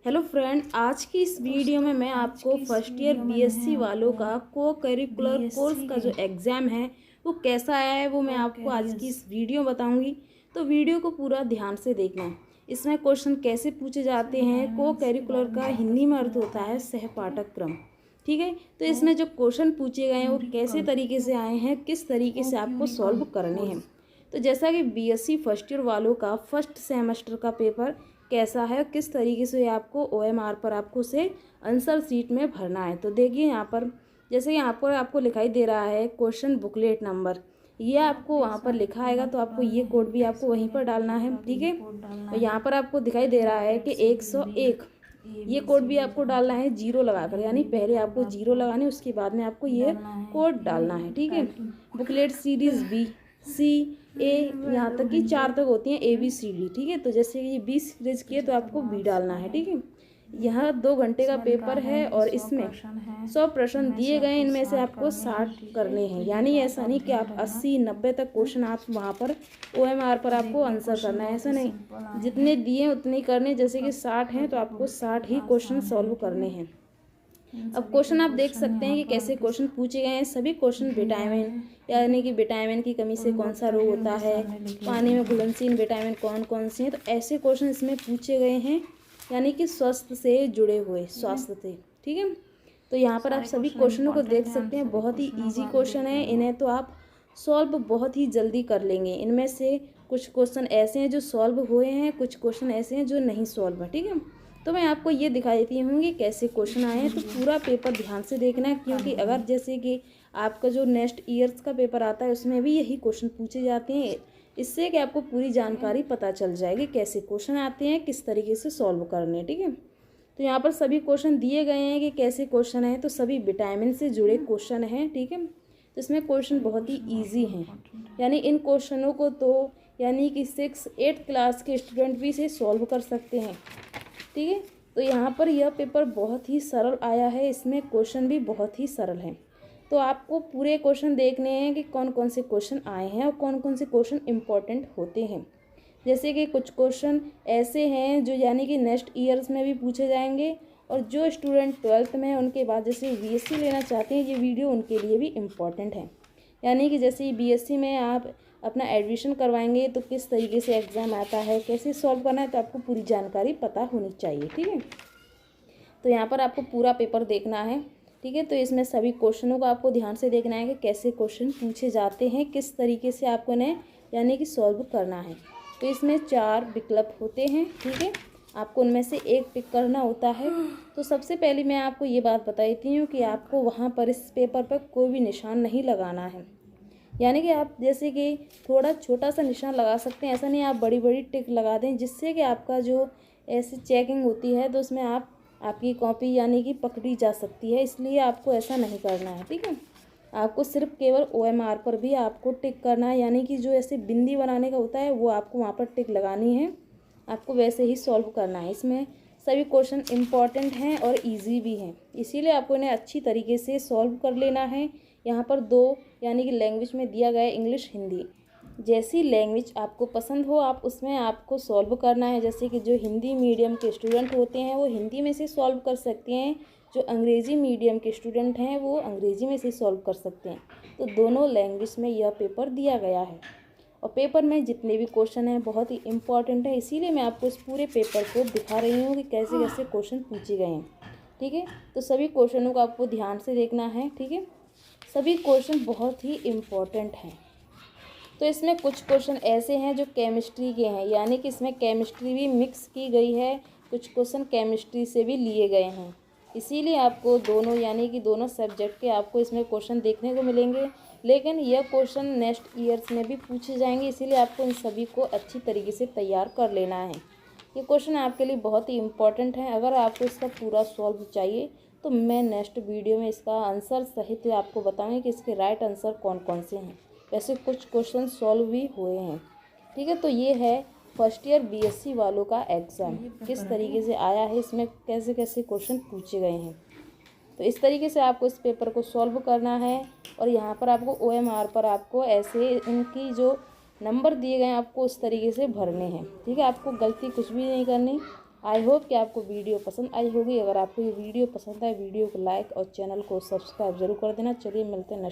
Hello friend, आज की इस वीडियो में मैं आपको फर्स्ट ईयर बीएससी वालों का को करिकुलर कोर्स का जो एग्ज़ाम है वो कैसा आया है वो मैं आपको आज की इस वीडियो में बताऊंगी। तो वीडियो को पूरा ध्यान से देखना। इसमें क्वेश्चन कैसे पूछे जाते हैं। को करिकुलर का हिंदी में अर्थ होता है सहपाठक क्रम। ठीक है, तो इसमें जो क्वेश्चन पूछे गए हैं वो कैसे तरीके से आए हैं, किस तरीके से आपको सॉल्व करने हैं। तो जैसा कि बीएससी फर्स्ट ईयर वालों का फर्स्ट सेमेस्टर का पेपर कैसा है, किस तरीके से आपको ओएमआर पर आपको उसे आंसर शीट में भरना है। तो देखिए यहाँ पर जैसे यहाँ पर आपको लिखाई दे रहा है क्वेश्चन बुकलेट नंबर, ये आपको वहाँ पर लिखा आएगा। तो आपको ये कोड भी आपको वहीं पर डालना है। ठीक है, और यहाँ पर आपको दिखाई दे रहा है कि 101, ये कोड भी आपको डालना है जीरो लगाकर, यानी पहले आपको जीरो लगानी है, उसके बाद में आपको ये कोड डालना है। ठीक है, बुकलेट सीरीज बी सी ए यहाँ तक कि 4 तक होती हैं ABCD। ठीक है, तो जैसे ये 20 सीरीज की है तो आपको बी डालना है। ठीक है, यह 2 घंटे का पेपर है और इसमें 100 प्रश्न दिए गए हैं, इनमें से आपको 60 करने हैं। यानी ऐसा नहीं कि आप 80-90 तक क्वेश्चन आप वहाँ पर OMR पर आपको आंसर करना है, ऐसा नहीं। जितने दिए उतने ही करने। जैसे कि 60 हैं तो आपको 60 ही क्वेश्चन सॉल्व करने हैं। अब क्वेश्चन आप देख सकते हैं कि कैसे क्वेश्चन पूछे गए हैं। सभी क्वेश्चन विटामिन, यानी कि विटामिन की कमी से कौन सा रोग होता है, पानी में घुलनशील विटामिन कौन कौन से हैं, तो ऐसे क्वेश्चन इसमें पूछे गए हैं, यानी कि स्वास्थ्य से जुड़े हुए, स्वास्थ्य से। ठीक है, तो यहाँ पर आप सभी क्वेश्चनों को देख सकते हैं। बहुत ही ईजी क्वेश्चन है, इन्हें तो आप सॉल्व बहुत ही जल्दी कर लेंगे। इनमें से कुछ क्वेश्चन ऐसे हैं जो सॉल्व हुए हैं, कुछ क्वेश्चन ऐसे हैं जो नहीं सॉल्व है। ठीक है, तो मैं आपको ये दिखा देती हूँ कि कैसे क्वेश्चन आए हैं। तो पूरा पेपर ध्यान से देखना है, क्योंकि अगर जैसे कि आपका जो नेक्स्ट ईयर्स का पेपर आता है उसमें भी यही क्वेश्चन पूछे जाते हैं। इससे कि आपको पूरी जानकारी पता चल जाएगी कैसे क्वेश्चन आते हैं, किस तरीके से सॉल्व करने हैं। ठीक है, तो यहाँ पर सभी क्वेश्चन दिए गए हैं कि कैसे क्वेश्चन हैं, तो सभी विटामिन से जुड़े क्वेश्चन हैं। ठीक है, तो इसमें क्वेश्चन बहुत ही ईजी हैं, यानी इन क्वेश्चनों को तो यानी कि 6-8 क्लास के स्टूडेंट भी इसे सॉल्व कर सकते हैं। ठीक है, तो यहाँ पर यह पेपर बहुत ही सरल आया है, इसमें क्वेश्चन भी बहुत ही सरल हैं। तो आपको पूरे क्वेश्चन देखने हैं कि कौन कौन से क्वेश्चन आए हैं और कौन कौन से क्वेश्चन इम्पोर्टेंट होते हैं। जैसे कि कुछ क्वेश्चन ऐसे हैं जो यानी कि नेक्स्ट ईयर्स में भी पूछे जाएंगे, और जो स्टूडेंट 12th में है उनके बाद जैसे BSc लेना चाहते हैं, ये वीडियो उनके लिए भी इम्पॉर्टेंट है। यानी कि जैसे BSc में आप अपना एडमिशन करवाएंगे तो किस तरीके से एग्ज़ाम आता है, कैसे सॉल्व करना है, तो आपको पूरी जानकारी पता होनी चाहिए। ठीक है, तो यहाँ पर आपको पूरा पेपर देखना है। ठीक है, तो इसमें सभी क्वेश्चनों को आपको ध्यान से देखना है कि कैसे क्वेश्चन पूछे जाते हैं, किस तरीके से आपको इन्हें यानी कि सॉल्व करना है। तो इसमें 4 विकल्प होते हैं। ठीक है, आपको उनमें से एक पिक करना होता है। तो सबसे पहले मैं आपको ये बात बता देती हूँ कि आपको वहाँ पर इस पेपर पर कोई भी निशान नहीं लगाना है। यानी कि आप जैसे कि थोड़ा छोटा सा निशान लगा सकते हैं, ऐसा नहीं आप बड़ी बड़ी टिक लगा दें, जिससे कि आपका जो ऐसी चेकिंग होती है तो उसमें आपकी कॉपी यानी कि पकड़ी जा सकती है, इसलिए आपको ऐसा नहीं करना है। ठीक है, आपको सिर्फ केवल OMR पर भी आपको टिक करना है, यानी कि जो ऐसे बिंदी बनाने का होता है वो आपको वहाँ पर टिक लगानी है, आपको वैसे ही सॉल्व करना है। इसमें सभी क्वेश्चन इम्पॉर्टेंट हैं और इजी भी हैं, इसीलिए आपको इन्हें अच्छी तरीके से सॉल्व कर लेना है। यहाँ पर 2 यानी कि लैंग्वेज में दिया गया है, इंग्लिश हिंदी। जैसी लैंग्वेज आपको पसंद हो आप उसमें आपको सॉल्व करना है। जैसे कि जो हिंदी मीडियम के स्टूडेंट होते हैं वो हिंदी में से सॉल्व कर सकते हैं, जो अंग्रेज़ी मीडियम के स्टूडेंट हैं वो अंग्रेज़ी में से सॉल्व कर सकते हैं। तो दोनों लैंग्वेज में यह पेपर दिया गया है, और पेपर में जितने भी क्वेश्चन हैं बहुत ही इम्पॉर्टेंट है, इसीलिए मैं आपको इस पूरे पेपर को दिखा रही हूँ कि कैसे कैसे क्वेश्चन पूछे गए हैं। ठीक है, तो सभी क्वेश्चनों को आपको ध्यान से देखना है। ठीक है, सभी क्वेश्चन बहुत ही इम्पॉर्टेंट हैं। तो इसमें कुछ क्वेश्चन ऐसे हैं जो केमिस्ट्री के हैं, यानी कि इसमें केमिस्ट्री भी मिक्स की गई है, कुछ क्वेश्चन केमिस्ट्री से भी लिए गए हैं, इसीलिए आपको दोनों यानी कि दोनों सब्जेक्ट के आपको इसमें क्वेश्चन देखने को मिलेंगे। लेकिन यह क्वेश्चन नेक्स्ट ईयर्स में भी पूछे जाएंगे, इसीलिए आपको इन सभी को अच्छी तरीके से तैयार कर लेना है। ये क्वेश्चन आपके लिए बहुत ही इम्पोर्टेंट है। अगर आपको इसका पूरा सॉल्व चाहिए तो मैं नेक्स्ट वीडियो में इसका आंसर सहित आपको बताऊँगी कि इसके राइट आंसर कौन कौन से हैं। वैसे कुछ क्वेश्चन सॉल्व भी हुए हैं। ठीक है, तो ये है फर्स्ट ईयर BSc वालों का एग्ज़ाम किस तरीके से आया है, इसमें कैसे कैसे क्वेश्चन पूछे गए हैं। तो इस तरीके से आपको इस पेपर को सॉल्व करना है, और यहाँ पर आपको OMR पर आपको ऐसे इनकी जो नंबर दिए गए हैं आपको उस तरीके से भरने हैं। ठीक है, आपको गलती कुछ भी नहीं करनी, आई होप कि आपको वीडियो पसंद आई होगी। अगर आपको ये वीडियो पसंद आए वीडियो को लाइक और चैनल को सब्सक्राइब जरूर कर देना। चलिए मिलते हैं नेक्स्ट